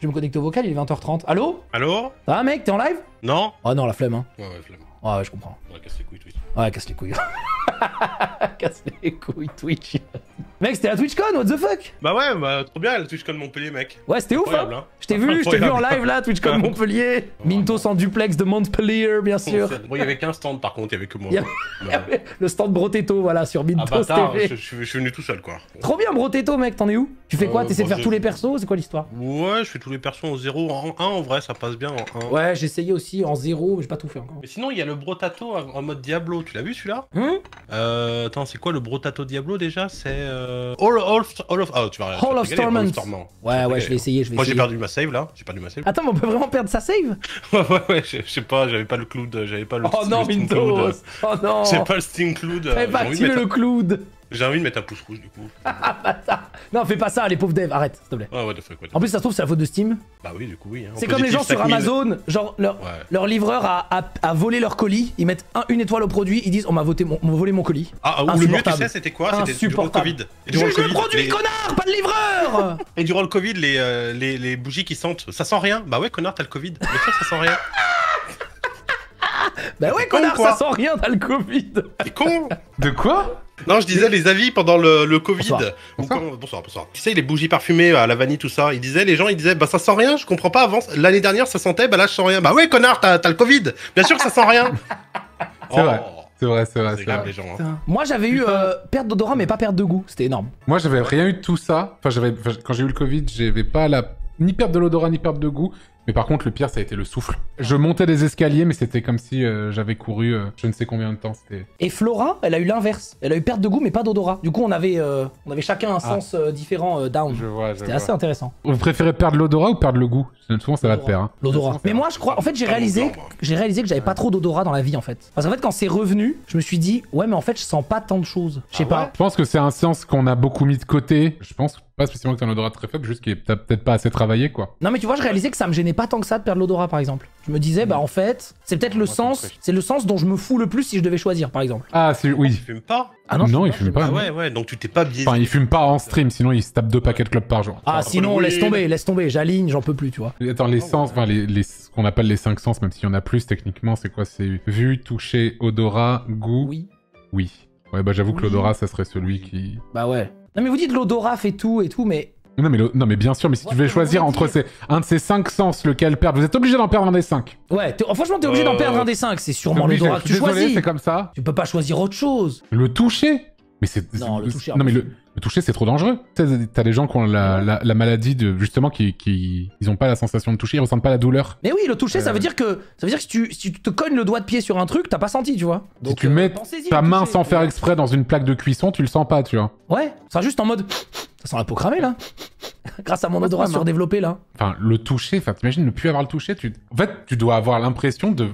Je vais me connecter au vocal, il est 20h30. Allô? Allô? Ça va mec, t'es en live? Non? Oh non, la flemme hein. Ouais, flemme. Ah ouais, je comprends. Ouais, casse les couilles, Twitch. Ouais, casse les couilles. Casse les couilles, Twitch. Mec, c'était la TwitchCon, what the fuck? Bah ouais, bah trop bien, la TwitchCon Montpellier, mec. Ouais, c'était ouf, hein. Incroyable, hein. Je t'ai vu en live là, TwitchCon Montpellier. Oh, Mintos en duplex de Montpellier, bien sûr. Bon, il y avait qu'un stand par contre, il y avait que moi. Il y avait le stand Brotetto, voilà, sur Ah Mintos bâtard, TV. je suis venu tout seul, quoi. Trop bien, Brotetto, mec, t'en es où? Tu fais quoi? T'essaies de faire tous les persos? C'est quoi l'histoire? Ouais, je fais tous les persos en 0, en 1, en vrai, ça passe bien en 1. Ouais, j'ai essayé aussi en 0, mais j'ai pas tout fait encore. Mais sinon, il y a le Brotato en mode Diablo, tu l'as vu celui-là? Attends, c'est quoi le Brotato Diablo déjà? C'est Hall of... Oh, tu vas Hall of Stormont. Ouais, ouais, je vais essayer, Moi j'ai perdu ma save là, Attends, mais on peut vraiment perdre sa save? Ouais, je sais pas, j'avais pas le cloud, j'avais pas le... Oh non, Mintos! Oh non! J'ai pas le Steam cloud. T'avais pas activé le cloud! J'ai envie de mettre un pouce rouge du coup. Ah bâtard! Non, fais pas ça, les pauvres devs, arrête, s'il te plaît. Ouais, what the fuck, what the fuck. En plus, ça se trouve, c'est la faute de Steam. Bah oui, du coup, oui. Hein. C'est comme les gens sur Amazon, genre leur livreur a volé leur colis, ils mettent une étoile au produit, ils disent on m'a volé mon colis. Ah, ou le mieux, tu sais, c'était quoi? C'était durant le Covid. Juge le produit, connard, pas de livreur. Et durant le Covid, les bougies qui sentent, ça sent rien. Bah ouais, connard, t'as le Covid. Bien sûr, ça sent rien. Bah ouais, connard, ça sent rien, t'as le Covid. T'es con. De quoi? Non, je disais les avis pendant le Covid. Bonsoir. Bonsoir. Tu sais, les bougies parfumées à la vanille, tout ça. Les gens, ils disaient, bah ça sent rien, je comprends pas avant. L'année dernière, ça sentait, bah là, je sens rien. Bah ouais, connard, t'as le Covid. Bien sûr que ça sent rien. C'est vrai. C'est vrai, c'est vrai. C'est grave, les gens. Hein. Moi, j'avais eu perte d'odorat, mais pas perte de goût. C'était énorme. Moi, j'avais rien eu de tout ça. Enfin, quand j'ai eu le Covid, j'avais pas ni perte de l'odorat, ni perte de goût. Mais par contre, le pire, ça a été le souffle. Je montais des escaliers, mais c'était comme si j'avais couru je ne sais combien de temps. Et Flora, elle a eu l'inverse. Elle a eu perte de goût, mais pas d'odorat. Du coup, on avait chacun un sens différent down. Je vois. C'était assez intéressant. Vous préférez perdre l'odorat ou perdre le goût? Souvent, ça va de pair. Hein. L'odorat. Mais moi, je crois... En fait, j'ai réalisé que j'avais pas trop d'odorat dans la vie, en fait. Parce qu'en fait, quand c'est revenu, je me suis dit, ouais, mais en fait, je sens pas tant de choses. Je sais pas. Je pense que c'est un sens qu'on a beaucoup mis de côté. Je pense pas spécialement que t'as un odorat très faible, juste qu'il est peut-être pas assez travaillé, quoi. Non, mais tu vois, je réalisais que ça me gênait pas tant que ça de perdre l'odorat, par exemple. Je me disais, bah en fait, c'est peut-être le sens... C'est le sens dont je me fous le plus si je devais choisir, par exemple. Ah, oui. Il fume pas? Ah non, non, il fume pas. Ah ouais, donc tu t'es pas biaisé. Enfin, il fume pas en stream, sinon il se tape 2 paquets de clopes par jour. Ah, sinon, laisse tomber, j'aligne, j'en peux plus, tu vois. Attends, les sens, enfin, ce qu'on appelle les 5 sens, même s'il y en a plus, techniquement, c'est quoi? C'est vue, toucher, odorat, goût. Oui. Ouais, bah j'avoue que l'odorat, ça serait celui qui... Bah ouais. Non, mais vous dites l'odorat fait tout et tout, mais... Non, mais bien sûr, mais si tu devais choisir entre un de ces 5 sens, lequel perdre, vous êtes obligé d'en perdre un des 5. Ouais, franchement, t'es obligé d'en perdre un des 5, c'est sûrement l'odorat que tu choisis. C'est comme ça. Tu peux pas choisir autre chose. Le toucher? Mais c'est... Non, le toucher... Non, mais le toucher, c'est trop dangereux. T'as des gens qui ont la maladie de... Justement, ils ont pas la sensation de toucher, ils ressentent pas la douleur. Mais oui, le toucher, ça veut dire que si tu te cognes le doigt de pied sur un truc, t'as pas senti, tu vois. Donc, si tu mets ta main sans faire exprès dans une plaque de cuisson, tu le sens pas, tu vois. Ouais, ça sera juste en mode... Ça sent la peau cramée, là. Grâce à mon odorat surdéveloppé, là. Enfin, le toucher, enfin, t'imagines ne plus avoir le toucher, En fait, tu dois avoir l'impression de...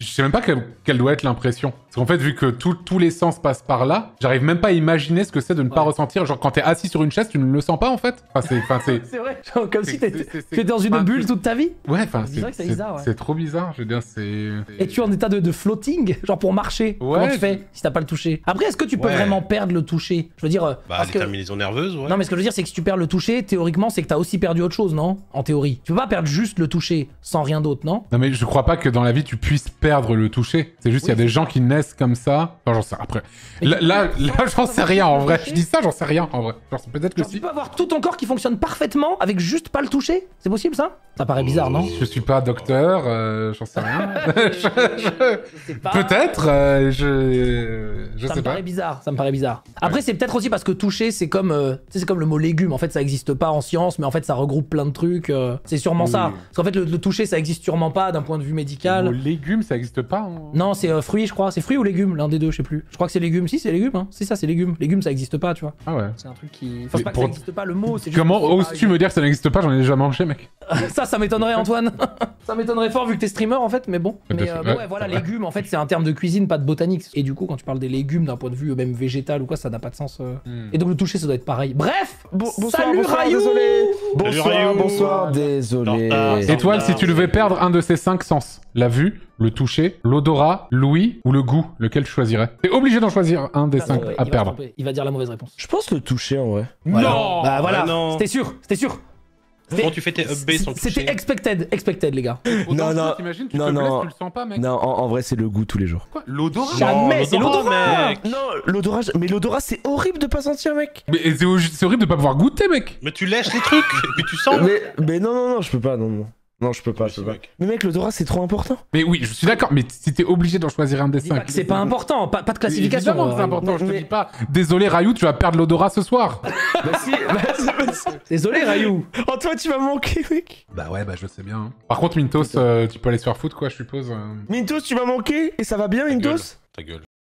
Je sais même pas quelle doit être l'impression. Parce qu'en fait, vu que tous les sens passent par là, j'arrive même pas à imaginer ce que c'est de ne pas ressentir. Genre, quand t'es assis sur une chaise, tu ne le sens pas, en fait. Enfin, c'est vrai. Genre, comme si t'étais dans une bulle toute ta vie. Ouais, enfin, c'est vrai que c'est bizarre, ouais. C'est trop bizarre, je veux dire, c'est... Et tu es en état de floating, genre pour marcher. Ouais, comment tu fais si t'as pas le toucher? Après, est-ce que tu peux vraiment perdre le toucher? Je veux dire... Bah, les terminaisons nerveuses, ouais. Non, mais ce que je veux dire, c'est que si tu perds le toucher, théoriquement, c'est que t'as aussi perdu autre chose, non? En théorie. Tu peux pas perdre juste le toucher sans rien d'autre, non? Non, mais je crois pas que dans la vie, tu puisses perdre le toucher. C'est juste, il y a des gens qui naissent comme ça. Enfin, j'en sais après. Là, j'en sais rien en vrai. Je dis ça, j'en sais rien en vrai. Genre, peut-être que si. Tu peux avoir tout ton corps qui fonctionne parfaitement avec juste pas le toucher? C'est possible ça? Ça paraît bizarre, non? Je suis pas docteur, j'en sais rien. Peut-être, je sais pas. Ça me paraît bizarre, ça me paraît bizarre. Après, c'est peut-être aussi parce que toucher, c'est comme le mot légume. En fait, ça existe pas en science, mais en fait, ça regroupe plein de trucs. C'est sûrement ça. Parce qu'en fait, le toucher, ça existe sûrement pas d'un point de vue médical. Le mot légume, ça existe pas Non, c'est fruit, je crois. C'est fruit ou légumes, l'un des deux, je sais plus. Je crois que c'est légumes. Si, c'est légumes, hein. C'est ça, c'est légumes. Légumes, ça existe pas, tu vois. Ah ouais. C'est un truc qui... Enfin, c'est pas que ça existe pas, le mot, c'est juste... Comment oses-tu me dire que ça n'existe pas? J'en ai déjà mangé, mec. Ça m'étonnerait, Antoine. Ça m'étonnerait fort vu que t'es streamer, en fait, mais bon. Mais ouais, voilà, légumes, en fait, c'est un terme de cuisine, pas de botanique. Et du coup, quand tu parles des légumes d'un point de vue même végétal ou quoi, ça n'a pas de sens. Et donc, le toucher, ça doit être pareil. Bref, salut Rayou. Désolé. Bonsoir, désolé. Étoile, si tu devais perdre un de ces 5 sens, la vue, le toucher, l'odorat, l'ouïe ou le goût, lequel tu choisirais? T'es obligé d'en choisir un des 5 à perdre. Il va dire la mauvaise réponse. Je pense le toucher en vrai. Voilà. Non. Bah voilà, non. c'était sûr. Comment tu fais tes up B sans toucher? C'était expected, les gars. Non, t'imagines, tu te blesses, tu le sens pas, mec. Non, en vrai, c'est le goût tous les jours. Quoi? L'odorat? Jamais, c'est l'odorat, mec. Non, l'odorat, mais l'odorat, c'est horrible de pas sentir, mec. Mais c'est horrible de pas pouvoir goûter, mec. Mais tu lèches les trucs, et puis tu sens. Mais non, je peux pas, non. Non, je peux pas. Mais mec, l'odorat, c'est trop important. Mais oui, je suis d'accord, mais si t'es obligé d'en choisir un des Dis pas 5. que c'est pas important, pas de classification. Évidemment que c'est important, je te mais- dis pas. Désolé, Rayou, tu vas perdre l'odorat ce soir. Bah si, Désolé, Rayou. Antoine, tu vas manquer, mec. Bah ouais, bah je sais bien. Par contre, Mintos, tu peux aller se faire foutre, quoi, je suppose. Mintos, tu m'as manqué et ça va bien, Mintos? Ta gueule.